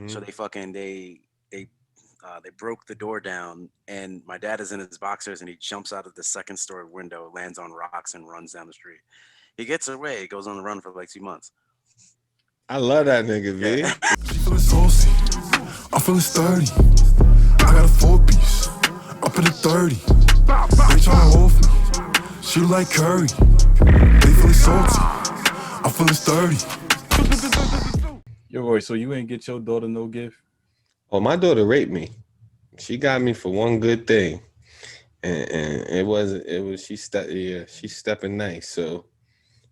So Mm-hmm. they broke the door down, and my dad is in his boxers, and he jumps out of the second story window, lands on rocks, and runs down the street. He gets away. He goes on the run for like 2 months. I love that nigga, Yeah. V. She feeling saucy, I'm feeling sturdy. I got a 4 piece, up in the 30. They tryna hold me, shoot like Curry. They feeling salty, I'm feeling sturdy. Yo, Roy, so you ain't get your daughter no gift? Oh, my daughter raped me. She got me for one good thing, and she's stepping nice, so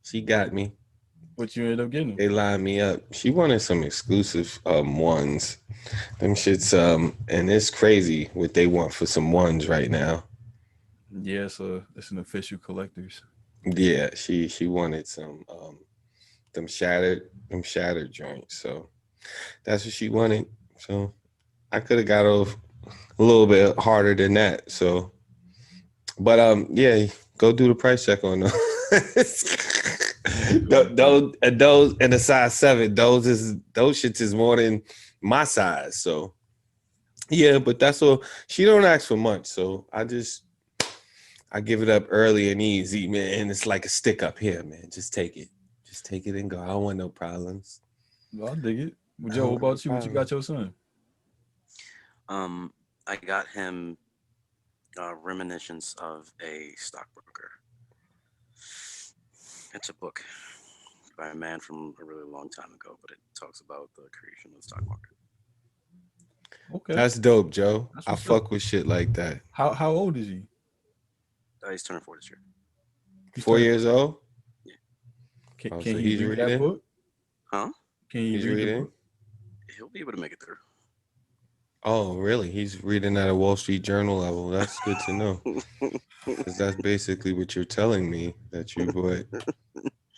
she got me. What you ended up getting her? They lined me up. She wanted some exclusive ones. Them shits and it's crazy what they want for some ones right now. Yeah, so it's an official collector's. Yeah, she wanted some them shattered joints. So that's what she wanted. So I could have got off a little bit harder than that. So but yeah, go do the price check on those. Those and a size 7, those shits is more than my size. So yeah, but that's all. She don't ask for much, so I give it up early and easy, man. It's like a stick up here, man. Just take it and go. I don't want no problems. Well, I dig it. Well, I Joe, don't what want no about you? What you got problems. your son? I got him Reminiscence of a Stockbroker. It's a book by a man from a really long time ago, but it talks about the creation of the stock market. Okay, That's dope, Joe. that's I what's up. fuck with shit like that. How old is he? He's turning 4 this year. He's Four turning. years old. Yeah. Oh, Can so he he's read that reading. book? Huh? Can he He's read the reading. book? He'll be able to make it through. Oh, really? He's reading at a Wall Street Journal level. That's good to know. Because that's basically what you're telling me, that you bought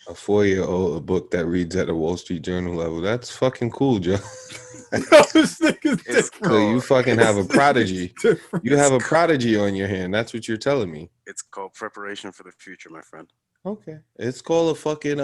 a 4-year-old a book that reads at a Wall Street Journal level. That's fucking cool, Joe. This nigga's It's So different. you called fucking have a This nigga's prodigy. different. You it's have a called prodigy on your hand. That's what you're telling me. it's called Preparation for the Future, my friend. Okay. It's called a fucking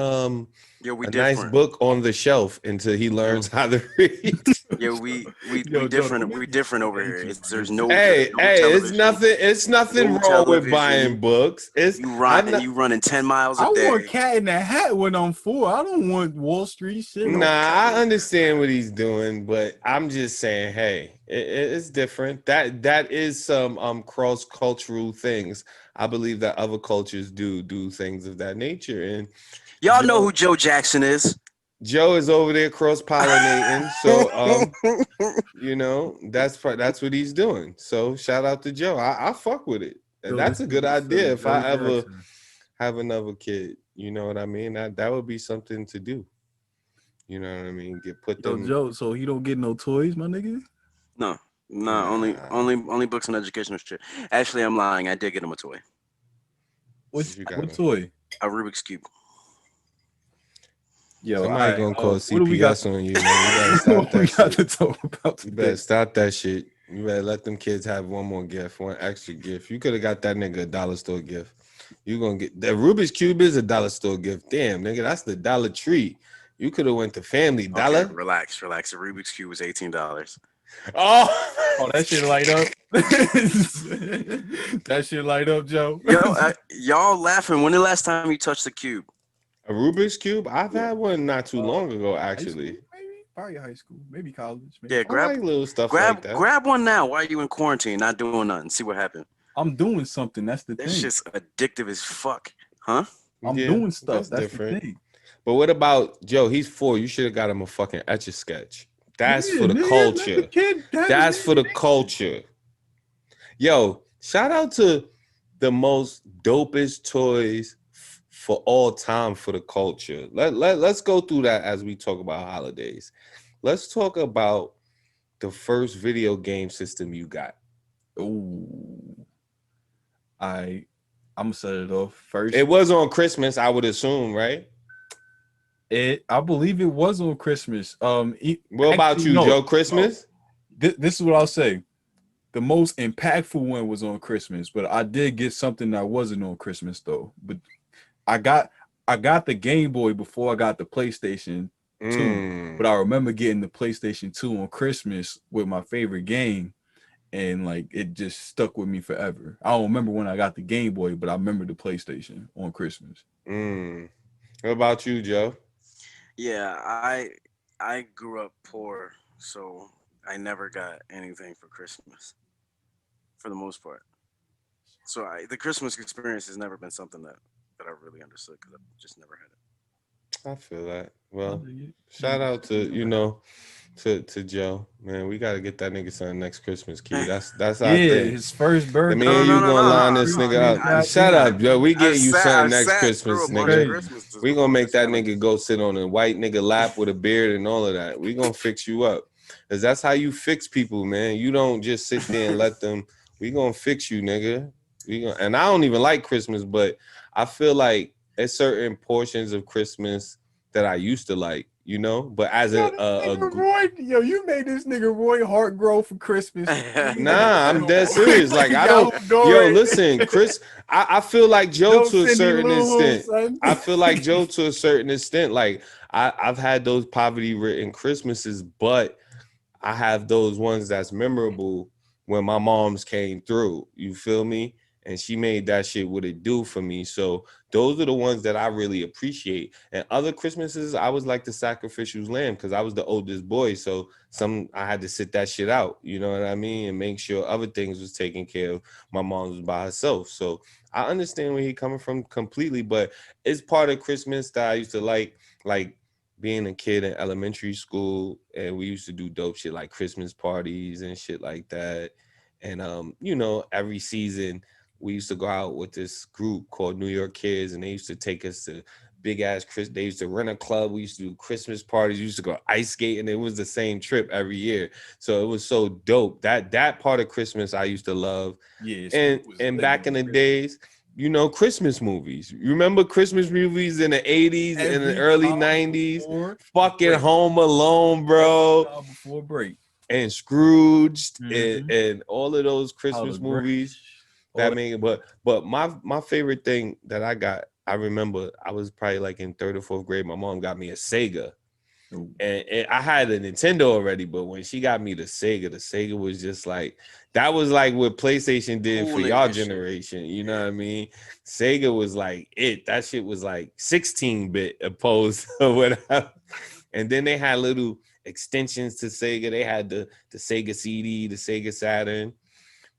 Yo, we a nice different. book on the shelf until he learns Yo, how to read. yo, we Yo, Joe, don't different. make We me different spit over at here. you, It's my there's nigga. no Hey, no hey, television, it's nothing no wrong with television. buying books. It's I'm not You running 10 miles a I want day. Cat in the Hat when I'm 4. I don't want Wall Street shit. Nah, No I television. understand what he's doing, but I'm just saying, hey, it's different. That is some cross cultural things. I believe that other cultures do things of that nature, and Y'all know who Joe Joe Jackson is. Joe is over there cross pollinating. So that's what he's doing. So shout out to Joe. I fuck with it, and Yo, that's this a good nigga idea. said If Joe I ever Jackson. have another kid, you know what I mean. That would be something to do. You know what I mean. Put Yo, them. Joe, so he don't get no toys, my nigga? No, no, Nah, only books and educational shit. Actually, I'm lying. I did get him a toy, what you got What him? toy? a Rubik's cube. Yo, all Somebody right. gonna call What do we got? CPS on you, man. You better stop What we that got shit. to talk about You better today? stop that shit. You better let them kids have one more gift, one extra gift. You could have got that nigga a dollar store gift. You gonna get the Rubik's Cube is a dollar store gift. Damn, nigga, that's the Dollar Tree. You could have went to Family Okay, Dollar. relax, relax. The Rubik's cube was $18. Oh, Oh, that shit light up. That shit light up, Joe. Yo, y'all laughing. When the last time you touched the cube? a Rubik's Cube. I've Yeah, had one not too Uh, long ago, high school, actually. maybe? Probably high school. Maybe college. yeah. Maybe. I like little stuff like that. Grab one now while you in quarantine, not doing nothing. See what happened. I'm doing something. That's the That thing. shit's addictive as fuck, huh? I'm Yeah, doing that's stuff. That's the different. thing. But what about Joe? He's 4. You should have got him a fucking etch a sketch. That's Yeah, for the nigga, let the culture. kid have his That's for the imagination. culture. Yo, shout out to the most dopest toys for all time for the culture. Let's go through that as we talk about holidays. Let's talk about the first video game system you got. Ooh, I, I'm gonna set it off first. It was on Christmas, I would assume, right? I believe it was on Christmas. What about Actually, you, no, Joe? no. Christmas? This is what I'll say. The most impactful one was on Christmas, but I did get something that wasn't on Christmas though. But I got I got the Game Boy before I got the PlayStation, 2, but I remember getting the PlayStation 2 on Christmas with my favorite game, and like it just stuck with me forever. I don't remember when I got the Game Boy, but I remember the PlayStation on Christmas. What about you, Joe? Yeah, I grew up poor, so I never got anything for Christmas for the most part. So the Christmas experience has never been something that I really understood because I've just never had it. I feel that. I Well, dig it. shout out to to Joe, man. We got to get that nigga something next Christmas, key. That's our Yeah, thing. his first I birthday. mean, No, you no, no, gonna no, line no, this no. nigga up? God Shut damn. up, Joe. We getting you something I've next sat through Christmas, a bunch of nigga. Crazy. Christmases We gonna before, make just that never. nigga go sit on a white nigga lap with a beard and all of that. We gonna fix you up, cause that's how you fix people, man. You don't just sit there and let them. We gonna fix you, nigga. And I don't even like Christmas, but I feel like there's certain portions of Christmas that I used to like, But as Yo, this nigga Roy, yo, you made this nigga Roy Hart grow for Christmas. nah, I'm dead serious. Like I don't. Yo, Yo, listen, Chris. I feel like Joe Yo, to a Cindy certain Lou Who, extent. son. I feel like Joe to a certain extent. Like I've had those poverty-ridden Christmases, but I have those ones that's memorable when my mom's came through. You feel me? And she made that shit what it do for me. So those are the ones that I really appreciate. And other Christmases, I was like the sacrificial lamb because I was the oldest boy. So I had to sit that shit out, you know what I mean? And make sure other things was taken care of. My mom was by herself. So I understand where he coming from completely, but it's part of Christmas that I used to like being a kid in elementary school, and we used to do dope shit like Christmas parties and shit like that. And every season we used to go out with this group called New York Kids, and they used to take us to big ass They used to rent a club. We used to do Christmas parties. We used to go ice skating. It was the same trip every year, so it was so dope. That part of Christmas I used to love. Yeah, And back in the days, Christmas movies. You remember Christmas movies in the 80s and the early 90s? Fucking Home Alone, bro. Before break. And Scrooged and all of those Christmas Olive movies that made it. But my favorite thing that I remember I was probably like in third or fourth grade. My mom got me a Sega. And I had a Nintendo already, but when she got me the Sega was just like, that was like what PlayStation did for y'all generation. You know what I mean? Sega was like it. That shit was like 16-bit opposed to whatever. And then they had little extensions to Sega. They had the Sega CD, the Sega Saturn.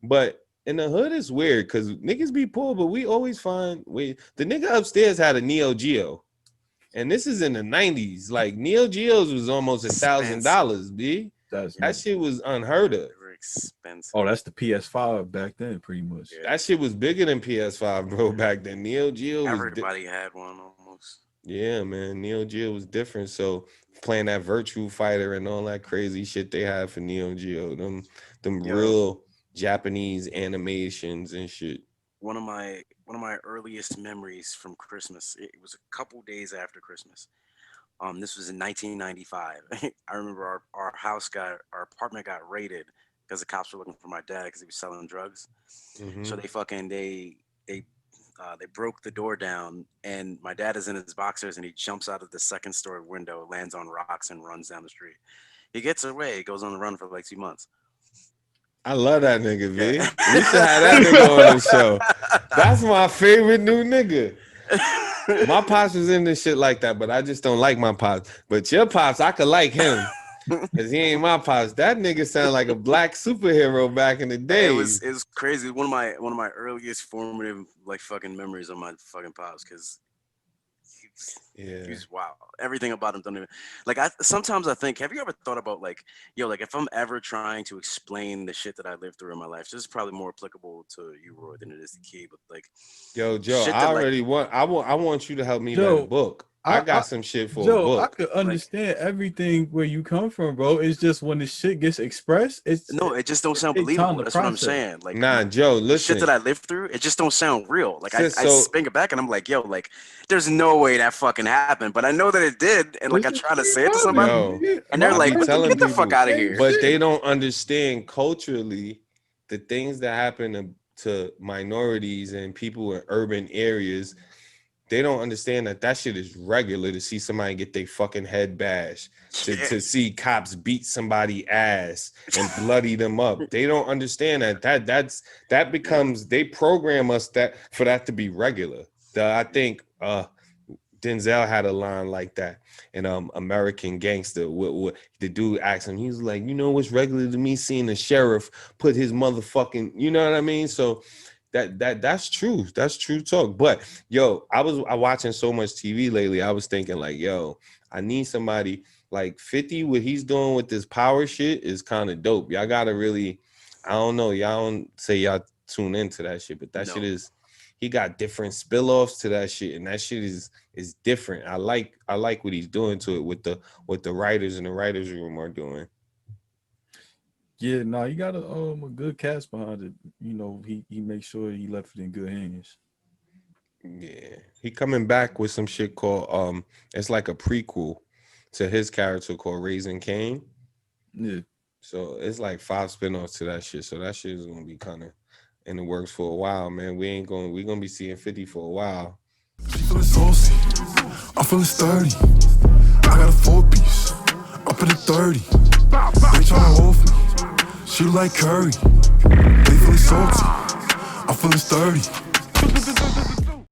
But in the hood, it's weird because niggas be poor, but we always find the nigga upstairs had a Neo Geo. And this is in the 90s. Like Neo Geos was almost $1,000, B. That shit was unheard of. They were expensive. Oh, that's the PS5 back then, pretty much. Yeah. That shit was bigger than PS5, bro, back then. Neo Geo was everybody had one almost. Yeah, man. Neo Geo was different. So playing that Virtua Fighter and all that crazy shit they had for Neo Geo, them real Japanese animations and shit. One of my earliest memories from Christmas. It was a couple days after Christmas. This was in 1995. I remember our apartment got raided because the cops were looking for my dad because he was selling drugs. Mm-hmm. So they broke the door down, and my dad is in his boxers, and he jumps out of the second story window, lands on rocks, and runs down the street. He gets away. He goes on the run for like 2 months. I love that nigga, B. Yeah. We should have that nigga on the show. That's my favorite new nigga. My pops was in this shit like that, but I just don't like my pops. But your pops, I could like him. Cause he ain't my pops. That nigga sound like a black superhero back in the day. It was crazy. One of my earliest formative like fucking memories of my fucking pops, because he's wow. Everything about him don't even like. Sometimes I think, have you ever thought about like, like if I'm ever trying to explain the shit that I lived through in my life, this is probably more applicable to you, Roy, than it is to Key. But like, Joe, I want you to help me Joe, write a book. I got some shit for Joe, a book. I could understand everything where you come from, bro. It's just when the shit gets expressed, it just don't sound believable. That's what I'm saying. Like, nah, Joe, listen. Shit that I lived through, it just don't sound real. Like I spin it back and I'm like, like there's no way that fucking happened, but I know that it did. And like I try to say it to somebody, and they're like, get the fuck out of here. But they don't understand culturally the things that happen to minorities and people in urban areas. they don't understand that shit is regular to see somebody get their fucking head bashed, to see cops beat somebody ass and bloody them up. They don't understand that becomes, they program us that for that to be regular. I think Denzel had a line like that in American Gangster. The dude asked him, he was like, you know what's regular to me, seeing the sheriff put his motherfucking, you know what I mean? So that's true. That's true talk. But yo, I watching so much TV lately. I was thinking like, yo, I need somebody like 50. What he's doing with this power shit is kind of dope. Y'all gotta really, I don't know. Y'all don't say y'all tune into that shit, but that shit is, he got different spill-offs to that shit, and that shit is different. I like what he's doing to it with the writers in the writers room are doing. Yeah, no, he got a good cast behind it. You know, he makes sure he left it in good hands. Yeah, he coming back with some shit called it's like a prequel to his character called Raising Cain. Yeah. So it's like 5 spinoffs to that shit. So that shit is gonna be kind of in the works for a while, man. We're gonna be seeing 50 for a while. She feeling saucy, I'm feeling sturdy. I got a 4-piece, up in the 30. They tryna hold me, she like Curry. They feeling salty, I'm feeling sturdy.